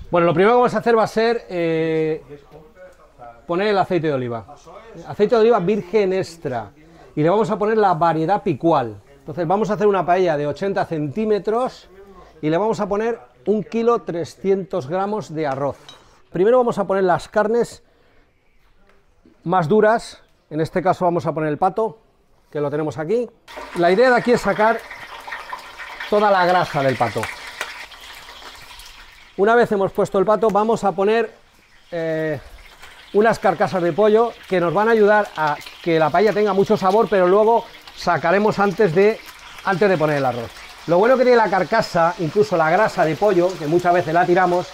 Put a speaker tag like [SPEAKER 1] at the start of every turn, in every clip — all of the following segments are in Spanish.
[SPEAKER 1] Bueno, lo primero que vamos a hacer va a ser poner el aceite de oliva. Aceite de oliva virgen extra. Y le vamos a poner la variedad picual. Entonces vamos a hacer una paella de 80 centímetros y le vamos a poner 1 kilo 300 gramos de arroz. Primero vamos a poner las carnes más duras. En este caso vamos a poner el pato, que lo tenemos aquí. La idea de aquí es sacar toda la grasa del pato. Una vez hemos puesto el pato, vamos a poner unas carcasas de pollo que nos van a ayudar a que la paella tenga mucho sabor, pero luego sacaremos antes de poner el arroz. Lo bueno que tiene la carcasa, incluso la grasa de pollo, que muchas veces la tiramos,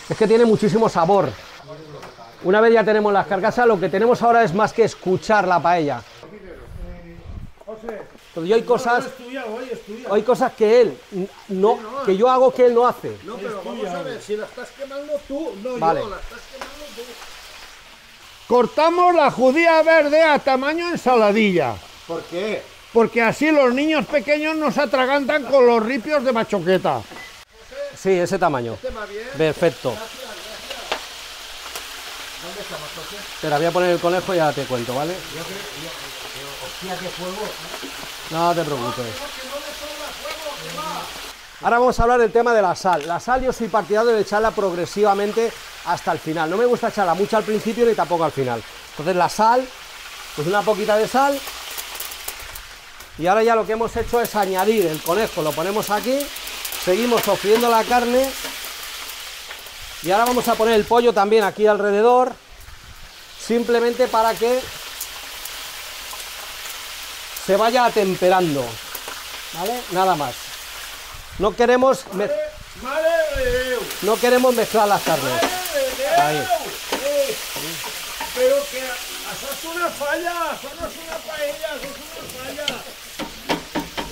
[SPEAKER 1] es que tiene muchísimo sabor. Una vez ya tenemos las carcasas, lo que tenemos ahora es más que escuchar la paella. Porque hay cosas que él no, que yo hago que él no hace.
[SPEAKER 2] No, pero vamos a ver, si la estás quemando tú, no
[SPEAKER 1] vale.
[SPEAKER 2] Yo, la estás quemando tú. Cortamos la judía verde a tamaño ensaladilla.
[SPEAKER 3] ¿Por qué?
[SPEAKER 2] Porque así los niños pequeñños no se atragantan con los ripios de machoqueta.
[SPEAKER 1] Sí, ese tamaño. Perfecto.
[SPEAKER 3] ¿Dónde estamos, José?
[SPEAKER 1] Espera, voy a poner el conejo y ya te cuento, ¿vale?
[SPEAKER 3] Hostia, qué fuego.
[SPEAKER 1] No te preocupes. Ahora vamos a hablar del tema de la sal. La sal yo soy partidario de echarla progresivamente hasta el final. No me gusta echarla mucho al principio ni tampoco al final. Entonces la sal, pues una poquita de sal. Y ahora ya lo que hemos hecho es añadir el conejo, lo ponemos aquí. Seguimos sofriendo la carne. Y ahora vamos a poner el pollo también aquí alrededor. Simplemente para que se vaya atemperando, ¿vale? Nada más. No queremos mezclar las carnes. Ahí.
[SPEAKER 2] Pero que eso es una falla, eso no es una paella, eso es una falla.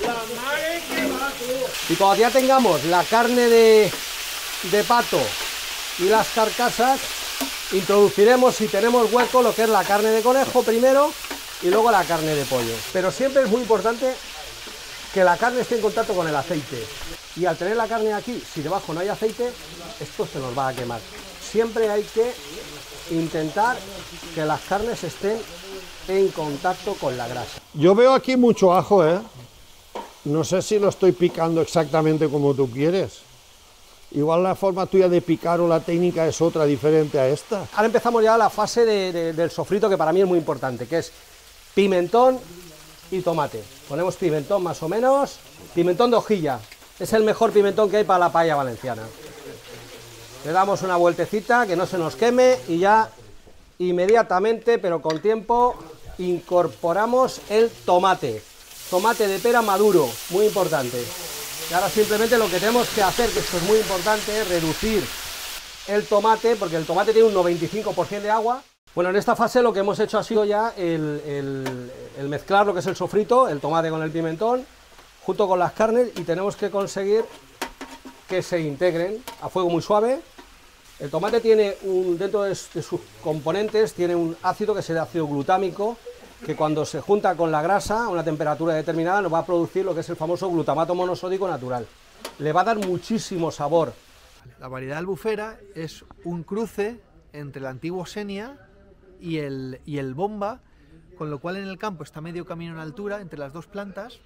[SPEAKER 2] La madre que va tú.
[SPEAKER 1] Y cuando ya tengamos la carne de pato y las carcasas, introduciremos, si tenemos hueco, lo que es la carne de conejo primero y luego la carne de pollo. Pero siempre es muy importante que la carne esté en contacto con el aceite. Y al tener la carne aquí, si debajo no hay aceite, esto se nos va a quemar. Siempre hay que intentar que las carnes estén en contacto con la grasa.
[SPEAKER 2] Yo veo aquí mucho ajo, ¿eh? No sé si lo estoy picando exactamente como tú quieres. Igual la forma tuya de picar o la técnica es otra diferente a esta.
[SPEAKER 1] Ahora empezamos ya la fase del sofrito, que para mí es muy importante, que es pimentón y tomate. Ponemos pimentón más o menos, pimentón de hojilla. Es el mejor pimentón que hay para la paella valenciana. Le damos una vueltecita, que no se nos queme, y ya inmediatamente, pero con tiempo, incorporamos el tomate. Tomate de pera maduro, muy importante. Y ahora simplemente lo que tenemos que hacer, que esto es muy importante, es reducir el tomate, porque el tomate tiene un 95% de agua. Bueno, en esta fase lo que hemos hecho ha sido ya el mezclar lo que es el sofrito, el tomate con el pimentón, junto con las carnes, y tenemos que conseguir que se integren a fuego muy suave. El tomate tiene dentro de sus componentes, tiene un ácido que es el ácido glutámico, que cuando se junta con la grasa a una temperatura determinada nos va a producir lo que es el famoso glutamato monosódico natural. Le va a dar muchísimo sabor.
[SPEAKER 4] La variedad albufera es un cruce entre el antiguo Xenia y el bomba, con lo cual en el campo está medio camino en altura entre las dos plantas,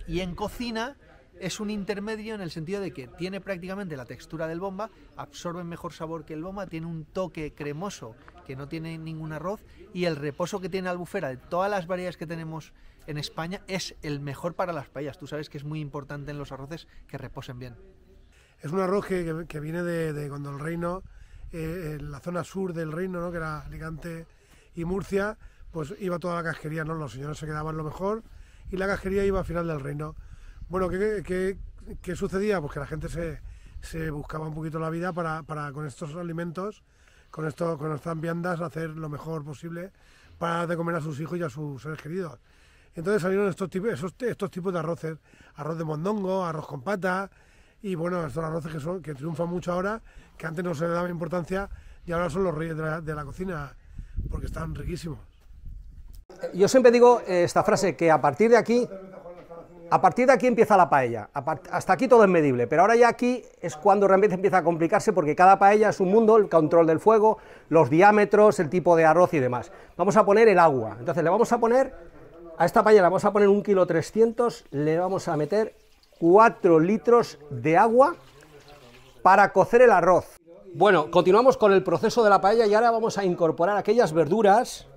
[SPEAKER 4] y en cocina es un intermedio en el sentido de que tiene prácticamente la textura del bomba, absorbe mejor sabor que el bomba, tiene un toque cremoso que no tiene ningún arroz, y el reposo que tiene albufera de todas las variedades que tenemos en España es el mejor para las paellas. Tú sabes que es muy importante en los arroces que reposen bien.
[SPEAKER 5] Es un arroz que viene de cuando el reino, en la zona sur del reino, ¿no?, que era Alicante y Murcia, pues iba toda la casquería, ¿no? Los señores se quedaban lo mejor y la casquería iba al final del reino. Bueno, ¿qué sucedía? Pues que la gente se buscaba un poquito la vida para con estos alimentos, con estas viandas, hacer lo mejor posible para dar de comer a sus hijos y a sus seres queridos. Entonces salieron estos tipos de arroces, arroz de mondongo, arroz con pata, y bueno, estos arroces que triunfan mucho ahora, que antes no se le daba importancia y ahora son los reyes de la cocina, porque están riquísimos.
[SPEAKER 1] Yo siempre digo esta frase, que a partir de aquí A partir de aquí empieza la paella, hasta aquí todo es medible, pero ahora ya aquí es cuando realmente empieza a complicarse porque cada paella es un mundo, el control del fuego, los diámetros, el tipo de arroz y demás. Vamos a poner el agua, entonces le vamos a poner, a esta paella le vamos a poner 1,3 kg, le vamos a meter 4 litros de agua para cocer el arroz. Bueno, continuamos con el proceso de la paella y ahora vamos a incorporar aquellas verduras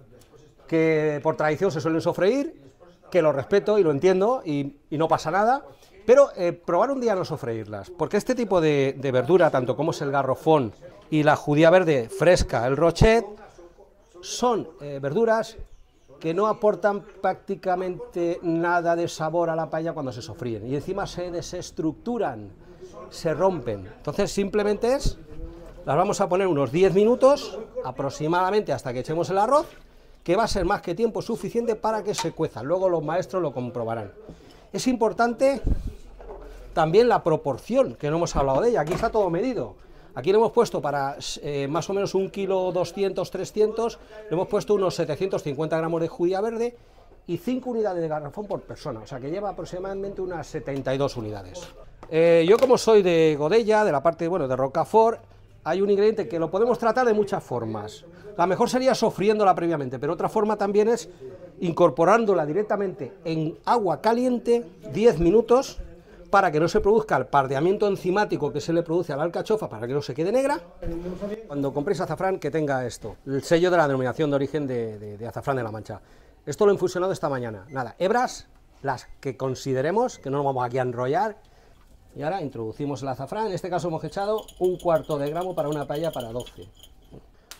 [SPEAKER 1] que por tradición se suelen sofreír, que lo respeto y lo entiendo y no pasa nada, pero probar un día no sofreírlas, porque este tipo de verdura, tanto como es el garrofón y la judía verde fresca, el rochet, son verduras que no aportan prácticamente nada de sabor a la paella cuando se sofríen, y encima se desestructuran, se rompen. Entonces simplemente las vamos a poner unos 10 minutos aproximadamente hasta que echemos el arroz, que va a ser más que tiempo suficiente para que se cuezan. Luego los maestros lo comprobarán. Es importante también la proporción, que no hemos hablado de ella. Aquí está todo medido. Aquí le hemos puesto para más o menos 1,2 kg, 300, le hemos puesto unos 750 gramos de judía verde y 5 unidades de garrafón por persona, o sea que lleva aproximadamente unas 72 unidades. Yo, como soy de Godella, de la parte, bueno, de Rocafort, hay un ingrediente que lo podemos tratar de muchas formas. La mejor sería sofriéndola previamente, pero otra forma también es incorporándola directamente en agua caliente 10 minutos para que no se produzca el pardeamiento enzimático que se le produce a la alcachofa, para que no se quede negra. Cuando compréis azafrán, que tenga esto, el sello de la denominación de origen de Azafrán de la Mancha. Esto lo he infusionado esta mañana. Nada, hebras, las que consideremos, que no nos vamos aquí a enrollar. Y ahora introducimos el azafrán. En este caso hemos echado 1/4 de gramo para una paella para 12.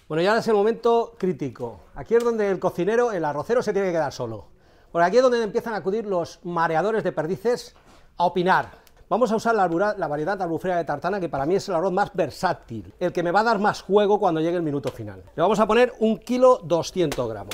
[SPEAKER 1] Bueno, ya es el momento crítico. Aquí es donde el cocinero, el arrocero, se tiene que quedar solo. Por aquí es donde empiezan a acudir los mareadores de perdices a opinar. Vamos a usar la variedad albufera de tartana, que para mí es el arroz más versátil, el que me va a dar más juego cuando llegue el minuto final. Le vamos a poner 1,2 kg.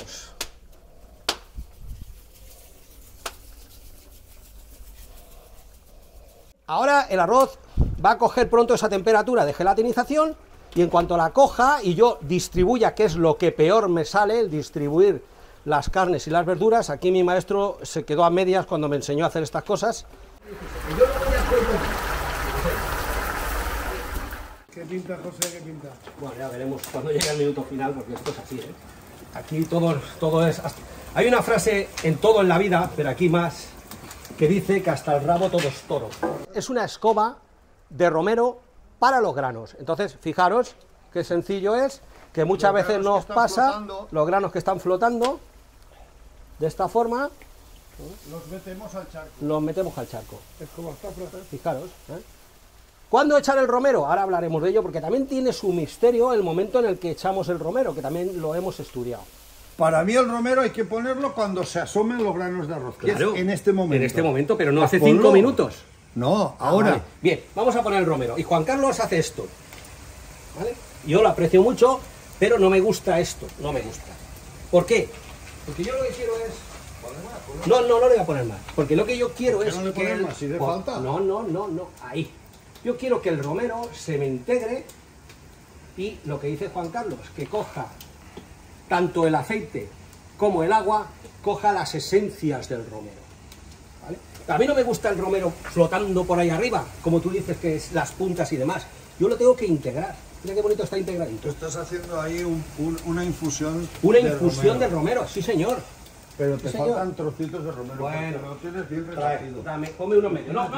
[SPEAKER 1] Ahora el arroz va a coger pronto esa temperatura de gelatinización, y en cuanto la coja y yo distribuya, que es lo que peor me sale, el distribuir las carnes y las verduras, aquí mi maestro se quedó a medias cuando me enseñó a hacer estas cosas.
[SPEAKER 5] ¿Qué pinta, José? ¿Qué pinta?
[SPEAKER 1] Bueno, ya veremos cuando llegue el minuto final, porque esto es así, ¿eh? Aquí todo es... Hay una frase en todo en la vida, pero aquí más, que dice que hasta el rabo todo es toro. Es una escoba de romero para los granos. Entonces, fijaros qué sencillo es, que muchas veces nos pasa, los granos que están flotando, de esta forma,
[SPEAKER 2] Los metemos al charco.
[SPEAKER 1] los metemos al charco.
[SPEAKER 5] Es como está flotando.
[SPEAKER 1] Fijaros, ¿eh? ¿Cuándo echar el romero? Ahora hablaremos de ello, porque también tiene su misterio el momento en el que echamos el romero, que también lo hemos estudiado.
[SPEAKER 2] Para mí el romero hay que ponerlo cuando se asomen los granos de arroz, que
[SPEAKER 1] Claro,
[SPEAKER 2] es en este momento.
[SPEAKER 1] En este momento, pero no
[SPEAKER 2] Pues
[SPEAKER 1] hace
[SPEAKER 2] ponlo.
[SPEAKER 1] 5 minutos.
[SPEAKER 2] No, ahora.
[SPEAKER 1] Vale. Bien, vamos a poner el romero. Y Juan Carlos hace esto, ¿vale? Yo lo aprecio mucho, pero no me gusta esto, no me gusta. ¿Por qué? Porque yo lo que quiero es... No le voy a poner más, porque lo que yo quiero es
[SPEAKER 2] no le
[SPEAKER 1] que...
[SPEAKER 2] pones más, si le falta?
[SPEAKER 1] No, ahí. Yo quiero que el romero se me integre y lo que dice Juan Carlos, que coja tanto el aceite como el agua, coja las esencias del romero, ¿vale? A mí no me gusta el romero flotando por ahí arriba, como tú dices, que es las puntas y demás. Yo lo tengo que integrar. Mira qué bonito está integradito.
[SPEAKER 2] Tú estás haciendo ahí una infusión.
[SPEAKER 1] Una infusión del romero, sí señor.
[SPEAKER 2] Pero te
[SPEAKER 1] Sí, señor.
[SPEAKER 2] faltan trocitos de romero.
[SPEAKER 1] Bueno.
[SPEAKER 2] porque lo tienes bien
[SPEAKER 1] Trae,
[SPEAKER 2] repartido.
[SPEAKER 1] dame, come uno medio. No,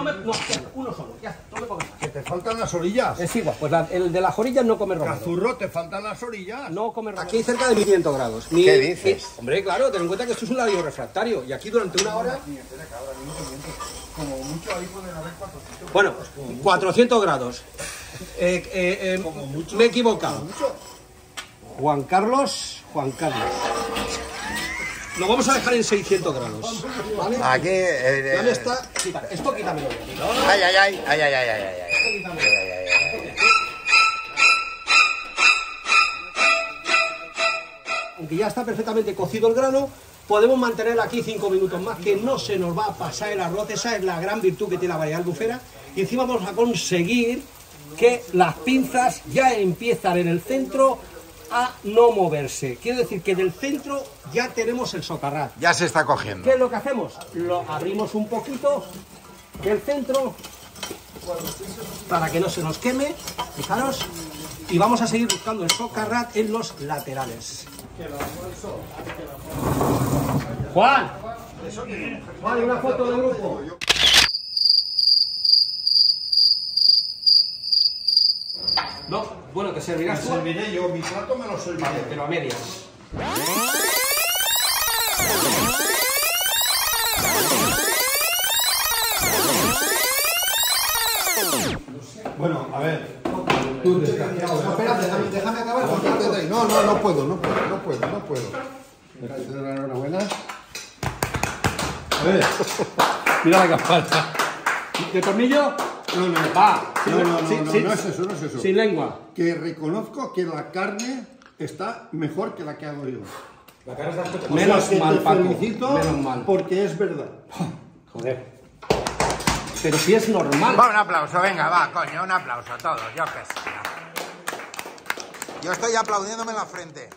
[SPEAKER 1] uno solo, ya está, no me pongas más.
[SPEAKER 2] Que te faltan las orillas.
[SPEAKER 1] Es igual, pues el de las orillas no come romero.
[SPEAKER 2] Cazurro, te faltan las orillas.
[SPEAKER 1] No come romero. Aquí cerca de 1500 grados.
[SPEAKER 6] ¿Qué dices?
[SPEAKER 1] Hombre, claro, ten en cuenta que esto es un labio refractario, y aquí durante una hora...
[SPEAKER 2] Como mucho ahí pueden haber 400.
[SPEAKER 1] Bueno, 400 grados. Me he equivocado. Juan Carlos. Lo vamos a dejar en 600 grados. ¿Vale?
[SPEAKER 6] Aquí.
[SPEAKER 1] ¿Dónde está? Esto quítamelo.
[SPEAKER 6] Ay, ay, ay, ay, ay, ay, ay, ay, ay.
[SPEAKER 1] Aunque ya está perfectamente cocido el grano, podemos mantener aquí 5 minutos más, que no se nos va a pasar el arroz. Esa es la gran virtud que tiene la variedad albufera. Y encima vamos a conseguir que las pinzas ya empiezan en el centro a no moverse. Quiere decir que del centro ya tenemos el socarrat.
[SPEAKER 6] Ya se está cogiendo.
[SPEAKER 1] ¿Qué es lo que hacemos? Lo abrimos un poquito del centro para que no se nos queme, fijaros, y vamos a seguir buscando el socarrat en los laterales. Juan, una foto del grupo. No, bueno, te servirás tú.
[SPEAKER 2] Serviré yo, mi plato me lo serviré.
[SPEAKER 1] Vale, pero a medias.
[SPEAKER 2] Bueno, a ver. Tú espérate, déjame acabar. No, no puedo. Enhorabuena. A ver.
[SPEAKER 1] Mira la campana. ¿De tornillo?
[SPEAKER 2] No.
[SPEAKER 1] Va.
[SPEAKER 2] No es eso.
[SPEAKER 1] Sin lengua.
[SPEAKER 2] Que reconozco que la carne está mejor que la que hago yo.
[SPEAKER 1] Menos
[SPEAKER 2] que
[SPEAKER 1] mal,
[SPEAKER 2] te
[SPEAKER 1] Paco.
[SPEAKER 2] felicito
[SPEAKER 1] Menos mal.
[SPEAKER 2] porque es verdad.
[SPEAKER 1] Joder. Pero si es normal.
[SPEAKER 6] Va, un aplauso, venga, va, coño, un aplauso a todos, yo qué sé. Yo estoy aplaudiéndome en la frente.